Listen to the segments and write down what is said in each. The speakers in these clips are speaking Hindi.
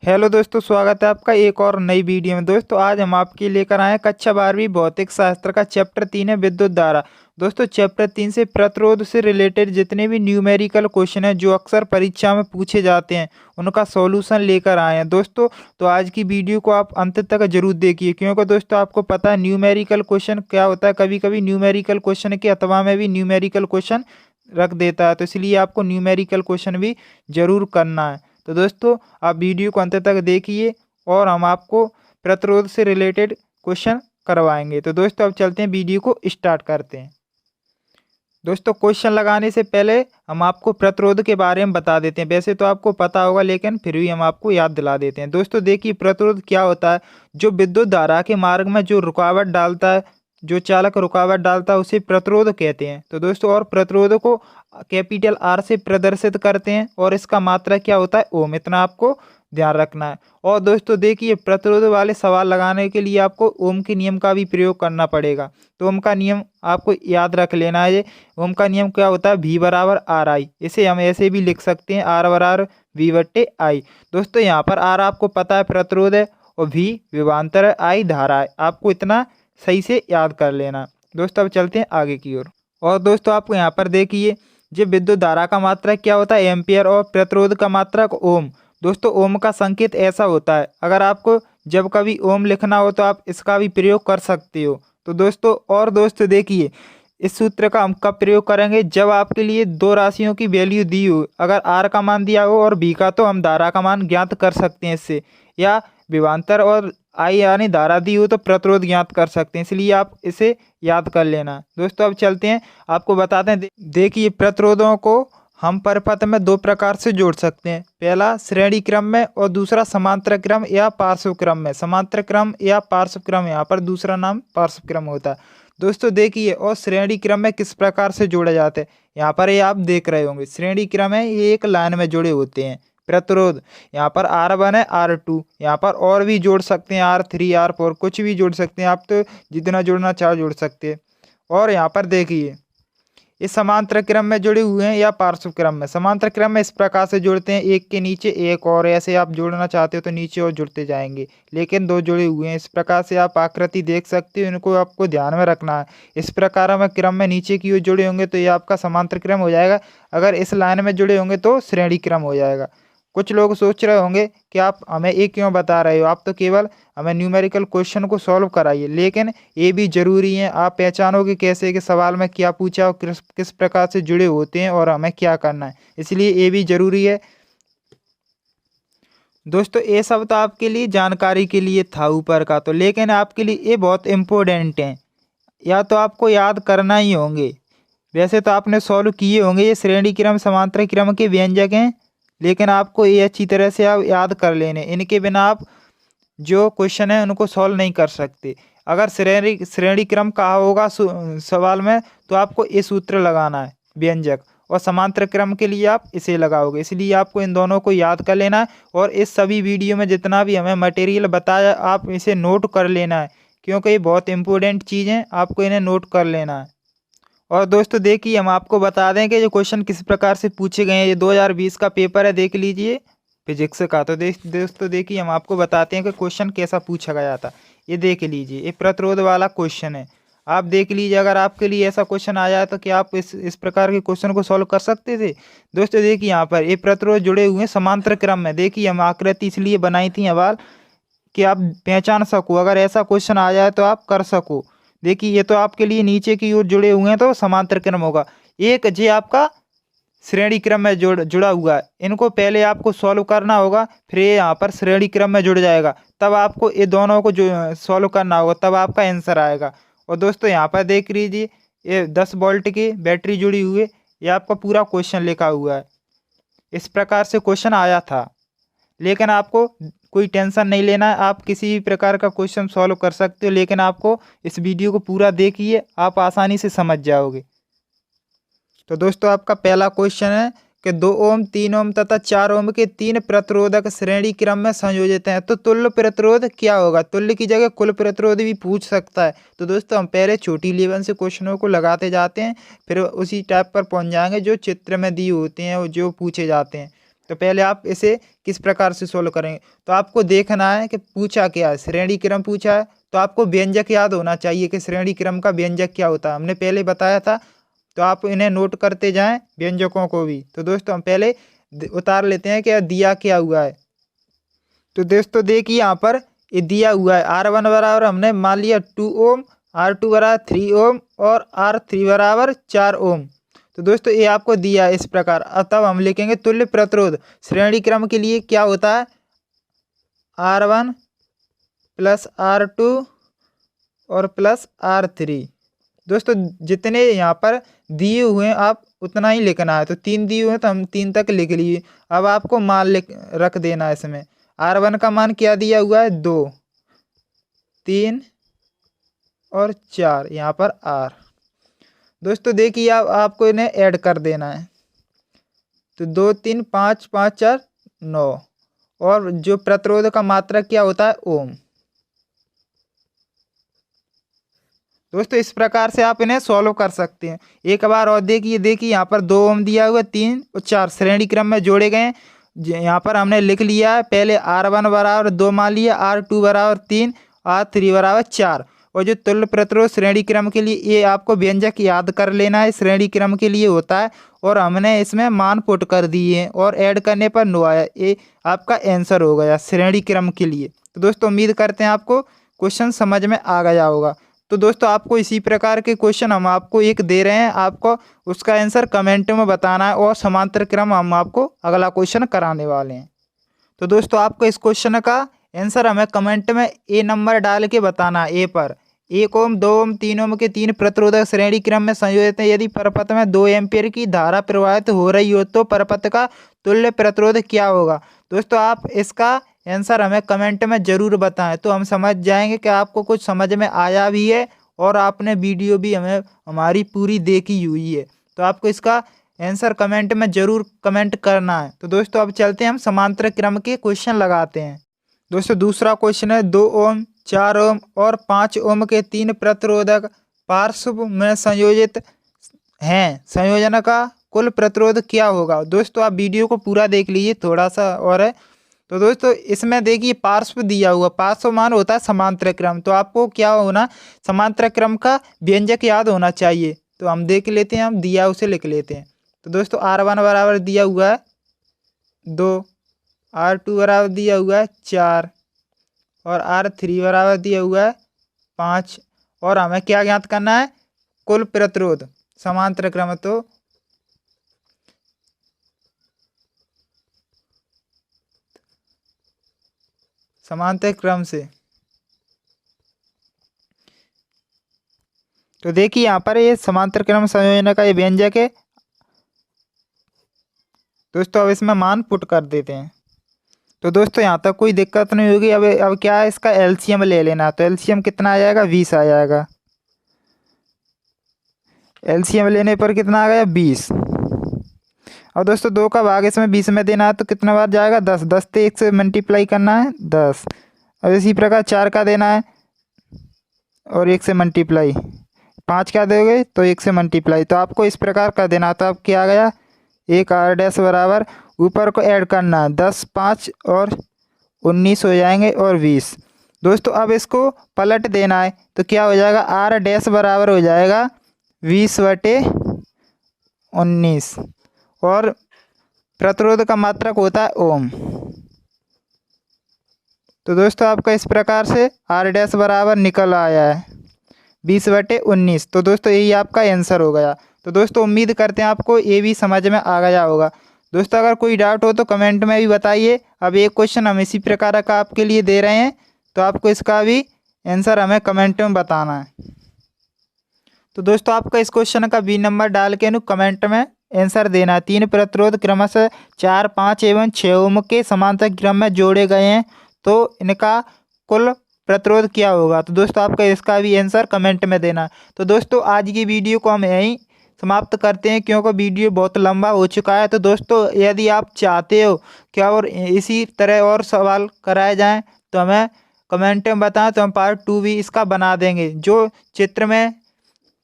हेलो दोस्तों, स्वागत है आपका एक और नई वीडियो में। दोस्तों आज हम आपके लेकर आए हैं कक्षा 12वीं भौतिक शास्त्र का चैप्टर 3 है विद्युत धारा। दोस्तों चैप्टर 3 से प्रतिरोध से रिलेटेड जितने भी न्यूमेरिकल क्वेश्चन हैं जो अक्सर परीक्षा में पूछे जाते हैं उनका सॉल्यूशन लेकर आए हैं दोस्तों। तो आज की वीडियो को आप अंत तक जरूर देखिए, क्योंकि दोस्तों आपको पता है न्यूमेरिकल क्वेश्चन क्या होता है। कभी कभी न्यूमेरिकल क्वेश्चन के अथवा में भी न्यूमेरिकल क्वेश्चन रख देता है, तो इसलिए आपको न्यूमेरिकल क्वेश्चन भी जरूर करना है। तो दोस्तों आप वीडियो को अंत तक देखिए और हम आपको प्रतिरोध से रिलेटेड क्वेश्चन करवाएंगे। तो दोस्तों अब चलते हैं, वीडियो को स्टार्ट करते हैं। दोस्तों क्वेश्चन लगाने से पहले हम आपको प्रतिरोध के बारे में बता देते हैं। वैसे तो आपको पता होगा लेकिन फिर भी हम आपको याद दिला देते हैं। दोस्तों देखिए, प्रतिरोध क्या होता है। जो विद्युत धारा के मार्ग में जो रुकावट डालता है, जो चालक रुकावट डालता है, उसे प्रतिरोध कहते हैं। तो दोस्तों और प्रतिरोध को कैपिटल आर से प्रदर्शित करते हैं और इसका मात्रा क्या होता है, ओम। इतना आपको ध्यान रखना है। और दोस्तों देखिए, प्रतिरोध वाले सवाल लगाने के लिए आपको ओम के नियम का भी प्रयोग करना पड़ेगा। तो ओम का नियम आपको याद रख लेना है। ओम का नियम क्या होता है, V बराबर आर आई। इसे हम ऐसे भी लिख सकते हैं, R बराबर V बट्टे आई। दोस्तों यहाँ पर R आपको पता है प्रतिरोध है और V विभवांतर है, I धारा है। आपको इतना सही से याद कर लेना। दोस्तों अब चलते हैं आगे की ओर। और दोस्तों आपको यहाँ पर देखिए, जो विद्युत धारा का मात्रक क्या होता है, एम्पियर, और प्रतिरोध का मात्रक ओम। दोस्तों ओम का संकेत ऐसा होता है, अगर आपको जब कभी ओम लिखना हो तो आप इसका भी प्रयोग कर सकते हो। तो दोस्तों और दोस्तों देखिए, इस सूत्र का हम कब प्रयोग करेंगे, जब आपके लिए दो राशियों की वैल्यू दी हो। अगर आर का मान दिया हो और बी का, तो हम धारा का मान ज्ञात कर सकते हैं इससे, या विभवांतर और आई यानी धारा दी हो तो प्रतिरोध ज्ञात कर सकते हैं। इसलिए आप इसे याद कर लेना। दोस्तों अब चलते हैं, आपको बताते हैं। देखिए प्रतिरोधों को हम परिपथ में दो प्रकार से जोड़ सकते हैं। पहला श्रेणी क्रम में और दूसरा समांतर क्रम या पार्श्व क्रम में। समांतर क्रम या पार्श्व क्रम, यहाँ पर दूसरा नाम पार्श्व क्रम होता है। दोस्तों देखिए, और श्रेणी क्रम में किस प्रकार से जोड़े जाते हैं, यहाँ पर ये आप देख रहे होंगे। श्रेणी क्रम है, ये एक लाइन में जुड़े होते हैं। प्रतिरोध यहाँ पर R1 है, R2, यहाँ पर और भी जोड़ सकते हैं, R3, R4, कुछ भी जोड़ सकते हैं आप, तो जितना जोड़ना चाहो जोड़ सकते हैं। और यहाँ पर देखिए, इस समांतर क्रम में जुड़े हुए हैं या पार्श्व क्रम में। समांतर क्रम में इस प्रकार से जुड़ते हैं, एक के नीचे एक, और ऐसे आप जोड़ना चाहते हो तो नीचे और जुड़ते जाएंगे, लेकिन दो जुड़े हुए हैं। इस प्रकार से आप आकृति देख सकते हो, इनको आपको ध्यान में रखना है। इस प्रकार में क्रम में नीचे की ओर जुड़े होंगे तो ये आपका समांतर क्रम हो जाएगा। अगर इस लाइन में जुड़े होंगे तो श्रेणी क्रम हो जाएगा। कुछ लोग सोच रहे होंगे कि आप हमें ये क्यों बता रहे हो, आप तो केवल हमें न्यूमेरिकल क्वेश्चन को सॉल्व कराइए। लेकिन ये भी जरूरी है, आप पहचानोगे कैसे कि सवाल में क्या पूछा और किस प्रकार से जुड़े होते हैं और हमें क्या करना है, इसलिए ये भी जरूरी है। दोस्तों ये सब तो आपके लिए जानकारी के लिए था ऊपर का, तो लेकिन आपके लिए ये बहुत इम्पोर्टेंट है, या तो आपको याद करना ही होंगे। वैसे तो आपने सॉल्व किए होंगे, ये श्रेणी क्रम समांतर क्रम के व्यंजक हैं, लेकिन आपको ये अच्छी तरह से आप याद कर लेने। इनके बिना आप जो क्वेश्चन है उनको सॉल्व नहीं कर सकते। अगर श्रेणी क्रम कहा होगा सवाल में, तो आपको ये सूत्र लगाना है व्यंजक, और समांतर क्रम के लिए आप इसे लगाओगे। इसलिए आपको इन दोनों को याद कर लेना है। और इस सभी वीडियो में जितना भी हमें मटेरियल बताया, आप इसे नोट कर लेना है, क्योंकि ये बहुत इंपॉर्टेंट चीज़ हैं, आपको इन्हें नोट कर लेना है। और दोस्तों देखिए, हम आपको बता दें कि जो क्वेश्चन किस प्रकार से पूछे गए हैं। ये 2020 का पेपर है, देख लीजिए, फिजिक्स का। तो दोस्तों देखिए, हम आपको बताते हैं कि क्वेश्चन कैसा पूछा गया था। ये देख लीजिए, ये प्रतिरोध वाला क्वेश्चन है। आप देख लीजिए, अगर आपके लिए ऐसा क्वेश्चन आ जाए तो क्या आप इस प्रकार के क्वेश्चन को सॉल्व कर सकते थे। दोस्तों देखिए, यहाँ पर ये प्रतिरोध जुड़े हुए हैं समांतर क्रम में। देखिए, हम आकृति इसलिए बनाई थी सवाल कि आप पहचान सको, अगर ऐसा क्वेश्चन आ जाए तो आप कर सको। देखिए, ये तो आपके लिए नीचे की ओर जुड़े हुए हैं तो समांतर क्रम होगा। एक जे आपका श्रेणी क्रम में जुड़ा हुआ है, इनको पहले आपको सॉल्व करना होगा, फिर ये यहाँ पर श्रेणी क्रम में जुड़ जाएगा, तब आपको ये दोनों को जो सॉल्व करना होगा, तब आपका आंसर आएगा। और दोस्तों यहाँ पर देख लीजिए, ये 10 वोल्ट की बैटरी जुड़ी हुई है, ये आपका पूरा क्वेश्चन लिखा हुआ है। इस प्रकार से क्वेश्चन आया था, लेकिन आपको कोई टेंशन नहीं लेना है, आप किसी भी प्रकार का क्वेश्चन सॉल्व कर सकते हो। लेकिन आपको इस वीडियो को पूरा देखिए, आप आसानी से समझ जाओगे। तो दोस्तों आपका पहला क्वेश्चन है कि 2 ओम, 3 ओम तथा 4 ओम के 3 प्रतिरोधक श्रेणी क्रम में संयोजित हैं, तो तुल्य प्रतिरोध क्या होगा। तुल्य की जगह कुल प्रतिरोध भी पूछ सकता है। तो दोस्तों हम पहले छोटी लेवल से क्वेश्चनों को लगाते जाते हैं, फिर उसी टाइप पर पहुंच जाएंगे जो चित्र में दिए होते हैं और जो पूछे जाते हैं। तो पहले आप इसे किस प्रकार से सोल्व करेंगे, तो आपको देखना है कि पूछा क्या है, श्रेणी क्रम पूछा है, तो आपको व्यंजक याद होना चाहिए कि श्रेणी क्रम का व्यंजक क्या होता है, हमने पहले बताया था। तो आप इन्हें नोट करते जाएं व्यंजकों को भी। तो दोस्तों हम पहले उतार लेते हैं कि दिया क्या हुआ है। तो दोस्तों देखिए यहाँ पर ये दिया हुआ है R1 बराबर हमने मान लिया 2 ओम, R2 बराबर 3 ओम और R3 बराबर 4 ओम। तो दोस्तों ये आपको दिया है इस प्रकार। अब तब हम लिखेंगे तुल्य प्रतिरोध श्रेणी क्रम के लिए क्या होता है, R1 प्लस R2 और प्लस R3। दोस्तों जितने यहाँ पर दिए हुए हैं आप उतना ही लिखना है। तो 3 दिए हुए हैं तो हम 3 तक लिख लिए। अब आपको मान रख देना है इसमें। R1 का मान क्या दिया हुआ है, 2, 3 और 4, यहाँ पर R। दोस्तों देखिए आपको इन्हें ऐड कर देना है। तो 2 3 5 5 4 9 और जो प्रतिरोध का मात्रक क्या होता है, ओम। दोस्तों इस प्रकार से आप इन्हें सॉल्व कर सकते हैं। एक बार और देखिए यहाँ पर 2 ओम दिया हुआ, 3 और 4 श्रेणी क्रम में जोड़े गए हैं। यहाँ पर हमने लिख लिया है पहले R1 बराबर 2 मान लिया, R2 बराबर 3, R3 बराबर 4। और जो तुल्य प्रतिरोध श्रेणी क्रम के लिए ये आपको व्यंजक याद कर लेना है, श्रेणी क्रम के लिए होता है। और हमने इसमें मान पुट कर दिए हैं और ऐड करने पर 9 आया। ये आपका आंसर हो गया श्रेणी क्रम के लिए। तो दोस्तों उम्मीद करते हैं आपको क्वेश्चन समझ में आ गया होगा। तो दोस्तों आपको इसी प्रकार के क्वेश्चन हम आपको एक दे रहे हैं, आपको उसका आंसर कमेंट में बताना है और समांतर क्रम हम आपको अगला क्वेश्चन कराने वाले हैं। तो दोस्तों आपको इस क्वेश्चन का आंसर हमें कमेंट में ए नंबर डाल के बताना है। ए पर 1 ओम 2 ओम 3 ओम के 3 प्रतिरोधक श्रेणी क्रम में संयोजित हैं। यदि परपथ में 2 एम्पीयर की धारा प्रवाहित हो रही हो तो परपथ का तुल्य प्रतिरोध क्या होगा। दोस्तों आप इसका आंसर हमें कमेंट में ज़रूर बताएं, तो हम समझ जाएंगे कि आपको कुछ समझ में आया भी है और आपने वीडियो भी हमारी पूरी देखी हुई है। तो आपको इसका आंसर कमेंट में ज़रूर कमेंट करना है। तो दोस्तों अब चलते हैं हम समांतर क्रम के क्वेश्चन लगाते हैं। दोस्तों दूसरा क्वेश्चन है 2 ओम 4 ओम और 5 ओम के 3 प्रतिरोधक पार्श्व में संयोजित हैं, संयोजन का कुल प्रतिरोध क्या होगा। दोस्तों आप वीडियो को पूरा देख लीजिए, थोड़ा सा और है। तो दोस्तों इसमें देखिए पार्श्व दिया हुआ, पार्श्व मान होता है समांतर क्रम। तो आपको क्या होना, समांतर क्रम का व्यंजक याद होना चाहिए। तो हम देख लेते हैं, हम दिया उसे लिख लेते हैं। तो दोस्तों R1 बराबर दिया हुआ है 2, R2 बराबर दिया हुआ है 4 और R3 बराबर दिया हुआ है 5। और हमें क्या ज्ञात करना है, कुल प्रतिरोध समांतर क्रम। तो समांतर क्रम से तो देखिए यहाँ पर ये समांतर क्रम संयोजन का ये व्यंजक है। दोस्तों अब इसमें मान पुट कर देते हैं। तो दोस्तों यहाँ तक कोई दिक्कत नहीं होगी। अब क्या है, इसका एलसीएम ले लेना। तो एलसीएम कितना आ जाएगा, 20 आ जाएगा। एलसीएम लेने पर कितना आ गया, 20। और दोस्तों 2 का भाग इसमें 20 में देना है तो कितना बार जाएगा, 10। 10 से 1 से मल्टीप्लाई करना है, 10। अब इसी प्रकार 4 का देना है और 1 से मल्टीप्लाई, 5 का दोगे तो 1 से मल्टीप्लाई। तो आपको इस प्रकार का देना। तो अब क्या आ गया, 1 R' बराबर ऊपर को ऐड करना है, 10 5 और 19 हो जाएंगे और 20। दोस्तों अब इसको पलट देना है तो क्या हो जाएगा, R' बराबर हो जाएगा 20/19 और प्रतिरोध का मात्रक होता है ओम। तो दोस्तों आपका इस प्रकार से R' बराबर निकल आया है 20/19। तो दोस्तों यही आपका आंसर हो गया। तो दोस्तों उम्मीद करते हैं आपको ये भी समझ में आ गया होगा। दोस्तों अगर कोई डाउट हो तो कमेंट में भी बताइए। अब एक क्वेश्चन हम इसी प्रकार का आपके लिए दे रहे हैं, तो आपको इसका भी आंसर हमें कमेंट में बताना है। तो दोस्तों आपका इस क्वेश्चन का बी नंबर डाल के कमेंट में आंसर देना है। 3 प्रतिरोध क्रमशः 4 5 एवं 6 ओम के समांतर क्रम में जोड़े गए हैं, तो इनका कुल प्रतिरोध क्या होगा। तो दोस्तों आपका इसका भी आंसर कमेंट में देना। तो दोस्तों आज की वीडियो को हम यहीं समाप्त करते हैं क्योंकि वीडियो बहुत लंबा हो चुका है। तो दोस्तों यदि आप चाहते हो क्या और इसी तरह और सवाल कराए जाएं तो हमें कमेंट में बताएं, तो हम पार्ट 2 भी इसका बना देंगे। जो चित्र में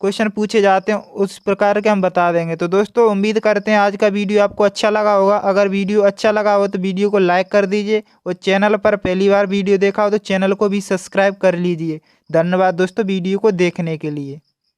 क्वेश्चन पूछे जाते हैं उस प्रकार के हम बता देंगे। तो दोस्तों उम्मीद करते हैं आज का वीडियो आपको अच्छा लगा होगा। अगर वीडियो अच्छा लगा हो तो वीडियो को लाइक कर दीजिए और चैनल पर पहली बार वीडियो देखा हो तो चैनल को भी सब्सक्राइब कर लीजिए। धन्यवाद दोस्तों वीडियो को देखने के लिए।